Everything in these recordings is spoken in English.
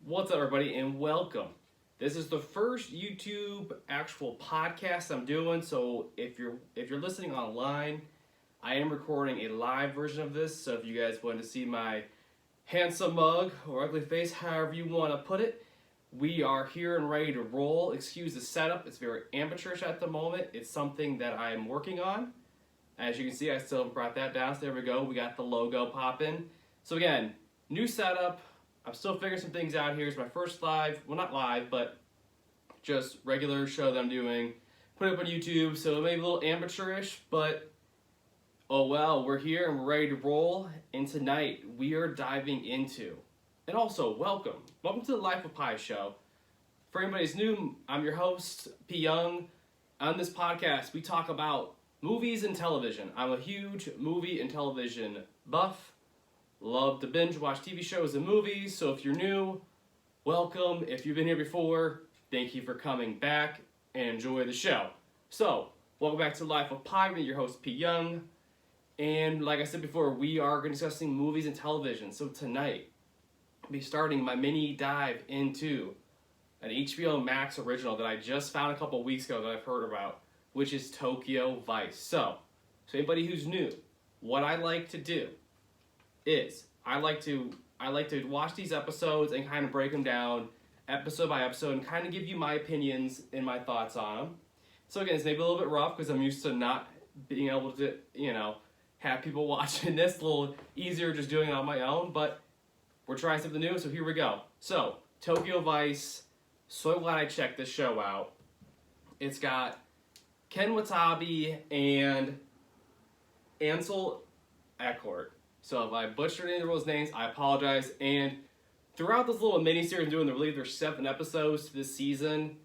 What's up, everybody, and welcome. This is the first YouTube actual podcast I'm doing, so if you're listening online, I am recording a live version of this. So if you guys want to see my handsome mug or ugly face, however you want to put it, we are here and ready to roll. Excuse the setup; it's very amateurish at the moment. It's something that I am working on. As you can see, I still haven't brought that down. So there we go. We got the logo popping. So again, new setup. I'm still figuring some things out here. It's my first live, well, not live, but just regular show that I'm doing. Put it up on YouTube, so it may be a little amateurish, but oh well, we're here and we're ready to roll. And tonight we are diving into, and also welcome to the Life of Pi show. For anybody who's new, I'm your host, P. Young. On this podcast, we talk about movies and television. I'm a huge movie and television buff. Love to binge watch TV shows and movies, so if you're new, welcome. If you've been here before, thank you for coming back and enjoy the show. So, welcome back to Life of Pi. I'm your host, P. Young. And like I said before, we are going to be discussing movies and television. So tonight, I'll be starting my mini dive into an HBO Max original that I just found a couple weeks ago that I've heard about, which is Tokyo Vice. So anybody who's new, what I like to do is I like to watch these episodes and kind of break them down episode by episode and kind of give you my opinions and my thoughts on them. So again, it's maybe a little bit rough because I'm used to not being able to, have people watching this. A little easier just doing it on my own, but we're trying something new, so here we go. So, Tokyo Vice, so glad I checked this show out. It's got Ken Watanabe and Ansel Elgort. So if I butchered any of those names, I apologize. And throughout this little mini-series I'm doing, I believe there's 7 episodes to this season.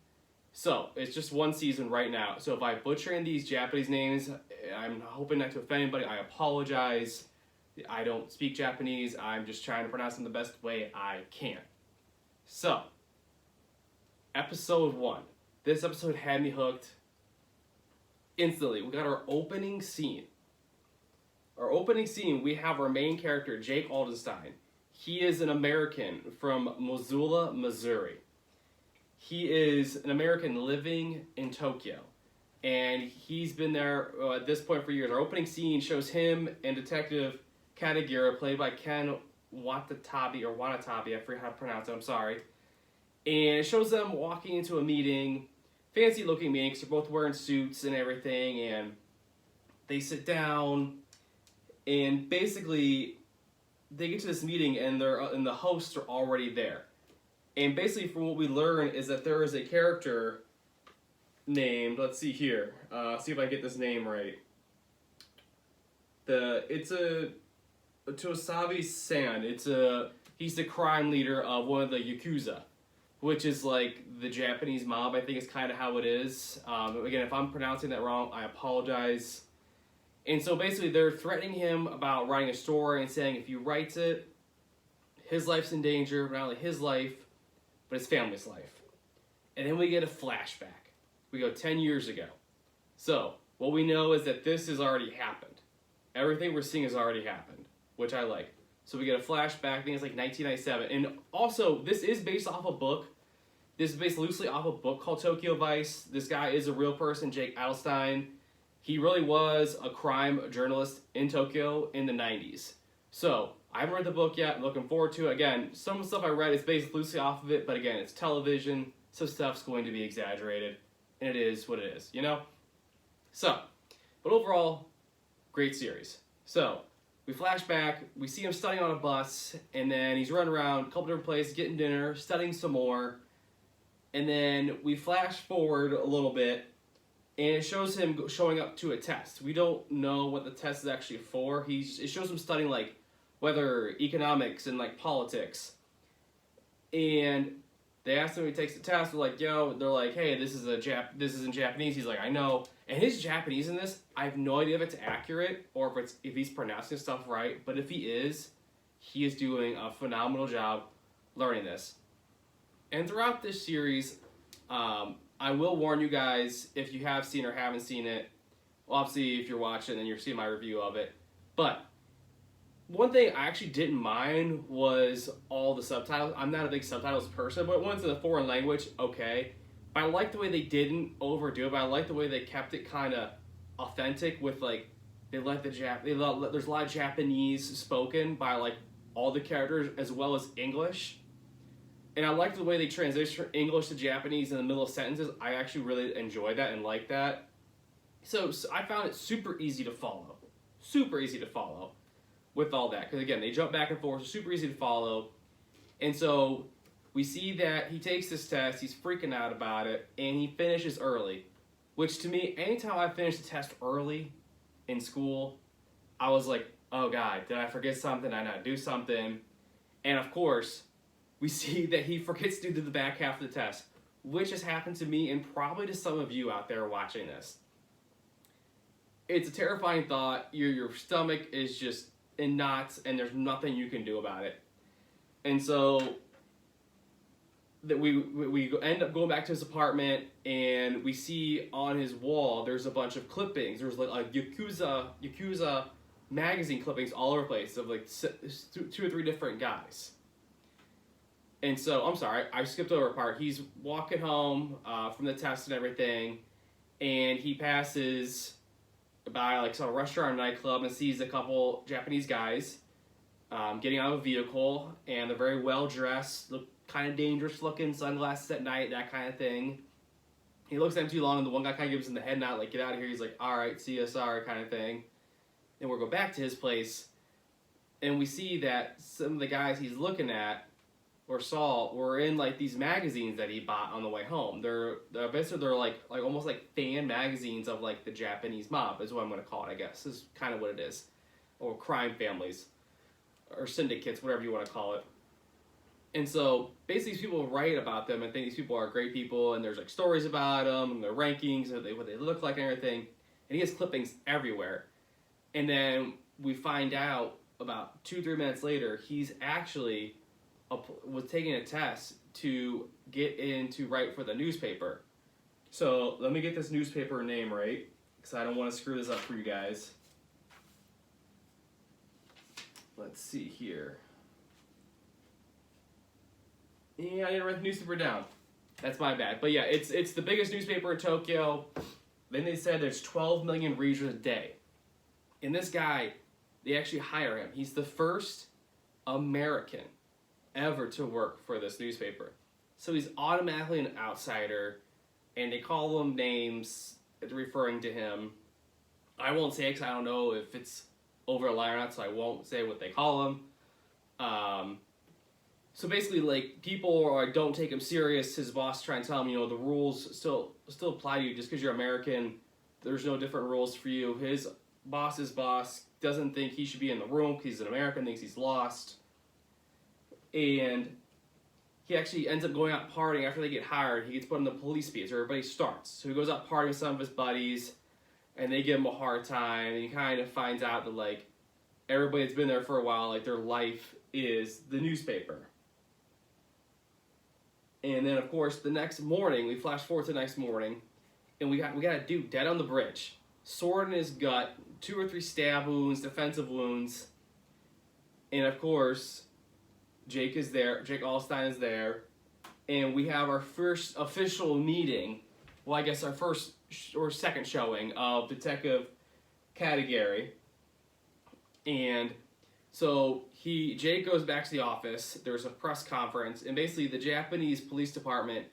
So it's just one season right now. So if I butcher any of these Japanese names, I'm hoping not to offend anybody. I apologize. I don't speak Japanese. I'm just trying to pronounce them the best way I can. So, episode 1. This episode had me hooked instantly. We got our opening scene. We have our main character, Jake Aldenstein. He is an American from Missoula, Missouri. He is an American living in Tokyo. And he's been there at this point for years. Our opening scene shows him and Detective Katagira, played by Ken Watanabe, I forget how to pronounce it, I'm sorry. And it shows them walking into a meeting, fancy looking meeting, because they're both wearing suits and everything, and they sit down. And basically, they get to this meeting and the hosts are already there. And basically, from what we learn is that there is a character named, let's see here, see if I get this name right. It's a Tosabi-san. He's the crime leader of one of the Yakuza, which is like the Japanese mob. I think is kind of how it is. Again, if I'm pronouncing that wrong, I apologize. And so basically they're threatening him about writing a story and saying if he writes it, his life's in danger, not only his life, but his family's life. And then we get a flashback. We go 10 years ago. So what we know is that this has already happened. Everything we're seeing has already happened, which I like. So we get a flashback, I think it's like 1997. And also, this is based off a book. This is based loosely off a book called Tokyo Vice. This guy is a real person, Jake Aldenstein. He really was a crime journalist in Tokyo in the 90s. So, I haven't read the book yet. I'm looking forward to it. Again, some of the stuff I read is based loosely off of it, but again, it's television, so stuff's going to be exaggerated, and it is what it is, So, but overall, great series. So, we flash back, we see him studying on a bus, and then he's running around a couple different places, getting dinner, studying some more, and then we flash forward a little bit, and it shows him showing up to a test. We don't know what the test is actually for. It shows him studying like whether economics and like politics. And they asked him if he takes the test. They're like, hey, this is in Japanese. He's like, I know. And his Japanese in this, I have no idea if it's accurate or if he's pronouncing stuff right. But if he is doing a phenomenal job learning this. And throughout this series, I will warn you guys, if you have seen or haven't seen it, well, obviously if you're watching, then you're seeing my review of it. But one thing I actually didn't mind was all the subtitles. I'm not a big subtitles person, but once in a foreign language, okay. But I like the way they didn't overdo it, but I like the way they kept it kind of authentic with like, there's a lot of Japanese spoken by like all the characters as well as English. And I like the way they transition English to Japanese in the middle of sentences. I actually really enjoy that and like that. So I found it super easy to follow. Super easy to follow with all that. Because again, they jump back and forth, super easy to follow. And so we see that he takes this test, he's freaking out about it, and he finishes early. Which to me, anytime I finish the test early in school, I was like, oh God, did I forget something? Did I not do something? And of course, we see that he forgets to do the back half of the test, which has happened to me and probably to some of you out there watching this. It's a terrifying thought. Your stomach is just in knots and there's nothing you can do about it. And so that we end up going back to his apartment and we see on his wall there's a bunch of clippings. There's like a Yakuza magazine clippings all over the place of like 2 or 3 different guys. And so, I'm sorry, I skipped over a part. He's walking home from the test and everything, and he passes by like some restaurant or nightclub and sees a couple Japanese guys getting out of a vehicle, and they're very well dressed, look kind of dangerous looking, sunglasses at night, that kind of thing. He looks at him too long, and the one guy kind of gives him the head nod, like, get out of here. He's like, all right, see ya, sorry, kind of thing. And we'll go back to his place, and we see that some of the guys he's looking at or saw were in like these magazines that he bought on the way home. They're like almost like fan magazines of like the Japanese mob is what I'm gonna call it, I guess. Is kind of what it is. Or crime families. Or syndicates, whatever you want to call it. And so basically these people write about them and think these people are great people, and there's like stories about them and their rankings and what they look like and everything. And he has clippings everywhere. And then we find out about 2-3 minutes later, he's actually was taking a test to get in to write for the newspaper. So let me get this newspaper name right, because I don't want to screw this up for you guys. Let's see here. Yeah, I didn't write the newspaper down. That's my bad. But yeah, it's the biggest newspaper in Tokyo. Then they said there's 12 million readers a day. And this guy, they actually hire him. He's the first American ever to work for this newspaper. So he's automatically an outsider, and they call him names referring to him. I won't say it because I don't know if it's over a line or not, so I won't say what they call him. So basically, like, people don't take him serious. His boss trying to tell him, the rules still apply to you. Just because you're American, there's no different rules for you. His boss's boss doesn't think he should be in the room because he's an American, thinks he's lost. And he actually ends up going out partying after they get hired. He gets put in the police beat, so everybody starts. So he goes out partying with some of his buddies, and they give him a hard time, and he kind of finds out that, like, everybody that's been there for a while, like, their life is the newspaper. And then, of course, the next morning, we flash forward to the next morning, and we got a dude dead on the bridge. Sword in his gut, 2 or 3 stab wounds, defensive wounds, and, of course, Jake is there. Jake Allstein is there. And we have our first official meeting. Well, I guess our first or second showing of Detective Katagiri. And so Jake goes back to the office. There's a press conference. And basically the Japanese police department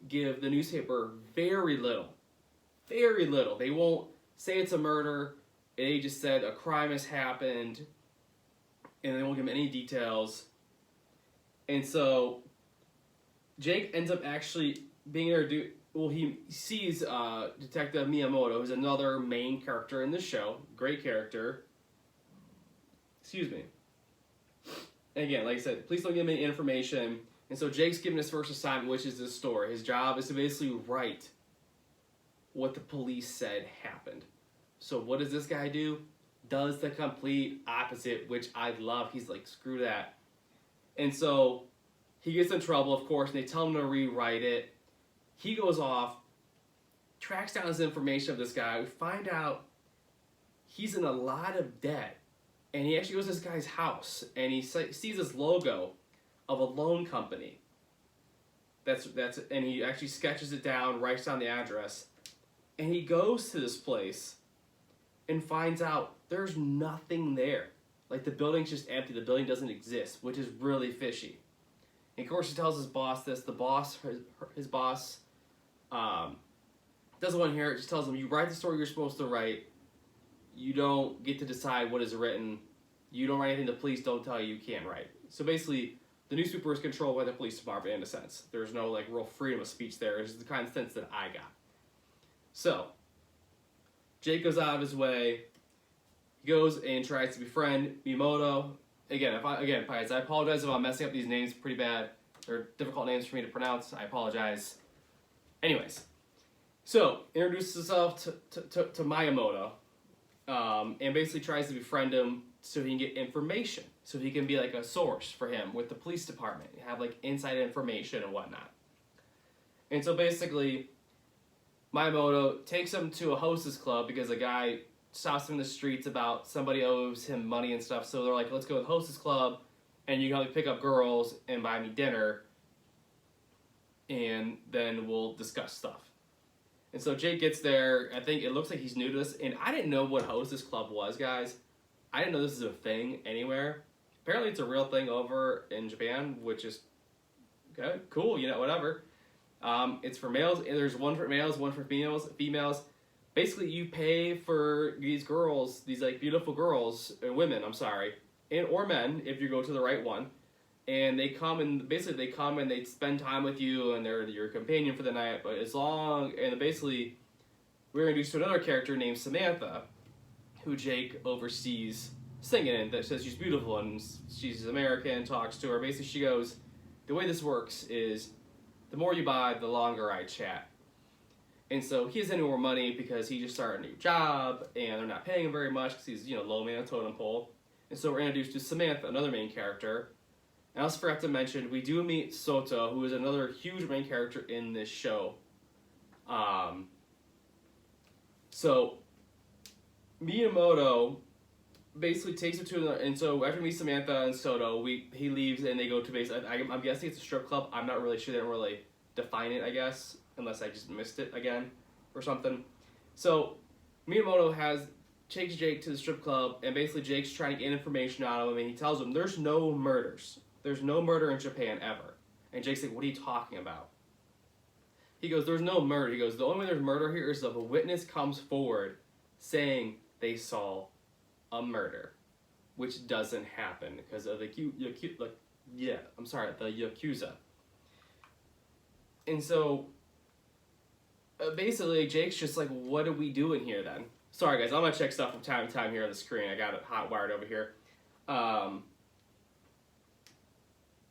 give the newspaper very little. Very little. They won't say it's a murder. They just said a crime has happened. And they won't give them any details. And so Jake ends up actually being there to he sees Detective Miyamoto, who's another main character in the show. Great character. Excuse me. And again, like I said, please don't give me any information. And so Jake's given his first assignment, which is this story. His job is to basically write what the police said happened. So what does this guy do? Does the complete opposite, which I love. He's like, screw that. And so he gets in trouble, of course, and they tell him to rewrite it. He goes off, tracks down his information of this guy. We find out he's in a lot of debt. And he actually goes to this guy's house, and he sees this logo of a loan company. And he actually sketches it down, writes down the address, and he goes to this place and finds out there's nothing there. Like, the building's just empty. The building doesn't exist, which is really fishy. And of course, he tells his boss this. The boss, his boss, doesn't want to hear it. Just tells him, you write the story you're supposed to write. You don't get to decide what is written. You don't write anything the police don't tell you can't write. So basically, the newspaper is controlled by the police department in a sense. There's no like real freedom of speech there. It's the kind of sense that I got. So, Jake goes out of his way. He goes and tries to befriend Miyamoto. Again, I apologize if I'm messing up these names pretty bad. They're difficult names for me to pronounce. I apologize. Anyways, so introduces himself to Miyamoto, and basically tries to befriend him so he can get information, so he can be like a source for him with the police department, have like inside information and whatnot. And so basically, Miyamoto takes him to a hostess club because a guy stops him in the streets about somebody owes him money and stuff. So they're like, let's go to the hostess club, and you can help me pick up girls and buy me dinner, and then we'll discuss stuff. And so Jake gets there. I think it looks like he's new to this, and I didn't know what hostess club was, guys. I didn't know this is a thing anywhere. Apparently it's a real thing over in Japan, which is okay, cool, whatever. It's for males, and there's one for males, one for females. Basically, you pay for these girls, these like beautiful girls, women, or men, if you go to the right one. And they come and they spend time with you, and they're your companion for the night. But basically, we're introduced to another character named Samantha, who Jake oversees singing, and that says she's beautiful and she's American, talks to her. Basically, she goes, the way this works is, the more you buy, the longer I chat. And so he doesn't have any more money because he just started a new job, and they're not paying him very much because he's, low man on the totem pole. And so we're introduced to Samantha, another main character. And I also forgot to mention, we do meet Soto, who is another huge main character in this show. So Miyamoto basically takes her to, and so after we meet Samantha and Soto, he leaves and they go to I'm guessing it's a strip club. I'm not really sure. They don't really define it, I guess, unless I just missed it again or something. So Miyamoto takes Jake to the strip club, and basically Jake's trying to get information out of him, and he tells him there's no murders. There's no murder in Japan ever. And Jake's like, what are you talking about? He goes, there's no murder. He goes, the only way there's murder here is if a witness comes forward saying they saw a murder, which doesn't happen because of the Yakuza. And so, basically, Jake's just like, what are we doing here then? Sorry, guys, I'm going to check stuff from time to time here on the screen. I got it hot wired over here.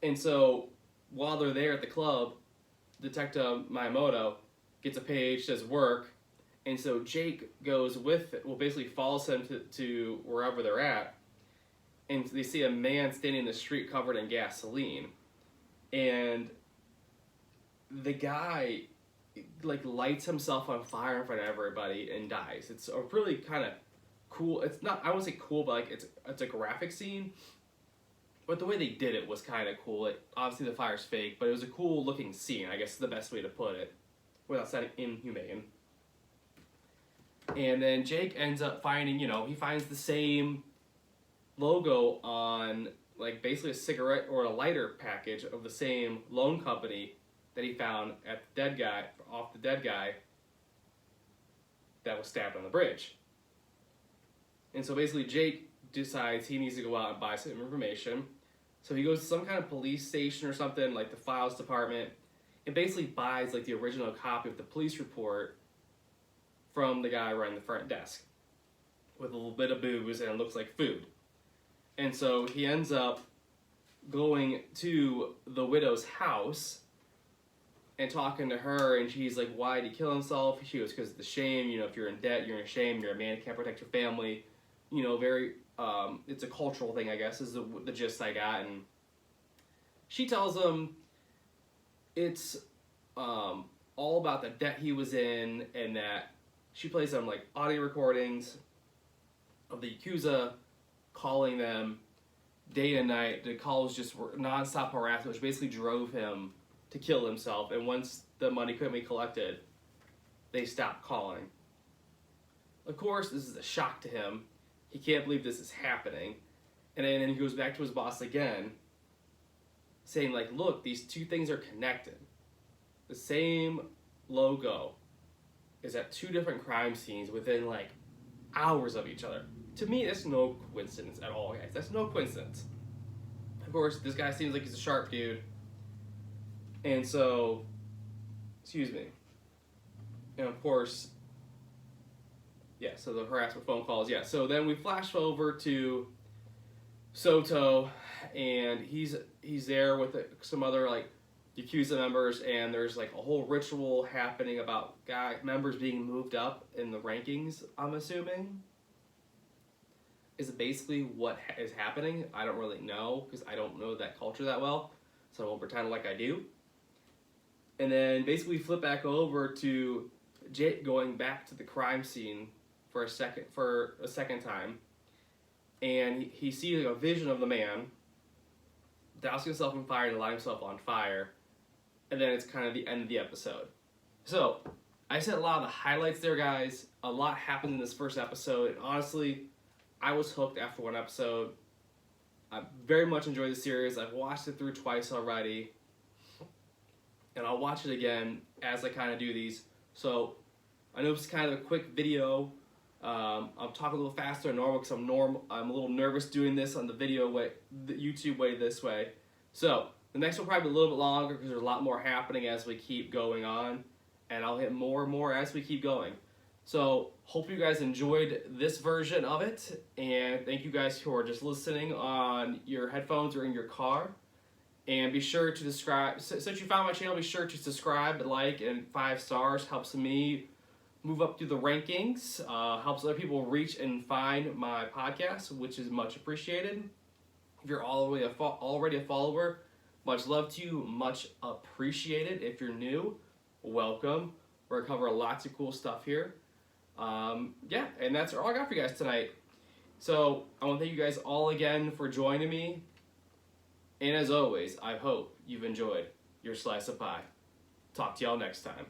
And so, while they're there at the club, Detective Miyamoto gets a page, says work, and so Jake goes basically follows him to wherever they're at, and they see a man standing in the street covered in gasoline, and the guy lights himself on fire in front of everybody and dies. It's a really kind of cool. It's not, I wouldn't say cool, but it's a graphic scene. But the way they did it was kind of cool. Obviously the fire's fake, but it was a cool looking scene, I guess is the best way to put it, without sounding inhumane. And then Jake ends up finding, he finds the same logo on basically a cigarette or a lighter package of the same loan company that he found at the dead guy that was stabbed on the bridge. And so basically Jake decides he needs to go out and buy some information. So he goes to some kind of police station or something, like the files department, and basically buys the original copy of the police report from the guy running the front desk with a little bit of booze, and it looks like food. And so he ends up going to the widow's house and talking to her, and she's like, why did he kill himself? She goes, because of the shame, if you're in debt, you're in shame, you're a man, can't protect your family. Very, it's a cultural thing, I guess, is the gist I got. And she tells him it's all about the debt he was in, and that she plays some audio recordings of the Yakuza calling them day and night. The calls just were nonstop harassment, which basically drove him to kill himself. And once the money couldn't be collected, they stopped calling. Of course, this is a shock to him. He can't believe this is happening. And then he goes back to his boss again, saying like, look, these two things are connected. The same logo is at two different crime scenes within like hours of each other. To me, that's no coincidence at all, guys. That's no coincidence. Of course, this guy seems like he's a sharp dude. And so, excuse me. And of course, yeah, so the harassment phone calls, yeah. So then we flash over to Soto, and he's there with some other like Yakuza members, and there's like a whole ritual happening about members being moved up in the rankings, I'm assuming. Is basically what is happening. I don't really know, because I don't know that culture that well, so I won't pretend like I do. And then basically flip back over to Jake going back to the crime scene for a second time, and he sees a vision of the man dousing himself in fire and lighting himself on fire, and then it's kind of the end of the episode. So I said a lot of the highlights there, guys. A lot happened in this first episode, and honestly, I was hooked after one episode. I very much enjoyed the series. I've watched it through twice already, and I'll watch it again as I kind of do these. So I know it's kind of a quick video. I'm talking a little faster than normal because I'm a little nervous doing this on the video way, the YouTube way this way. So the next one will probably be a little bit longer because there's a lot more happening as we keep going on, and I'll hit more and more as we keep going. So hope you guys enjoyed this version of it, and thank you guys who are just listening on your headphones or in your car. And be sure to subscribe. Since you found my channel, be sure to subscribe, like, and 5 stars. Helps me move up through the rankings. Helps other people reach and find my podcast, which is much appreciated. If you're already a follower, much love to you, much appreciated. If you're new, welcome. We're gonna cover lots of cool stuff here. Yeah, and that's all I got for you guys tonight. So I want to thank you guys all again for joining me. And as always, I hope you've enjoyed your slice of pie. Talk to y'all next time.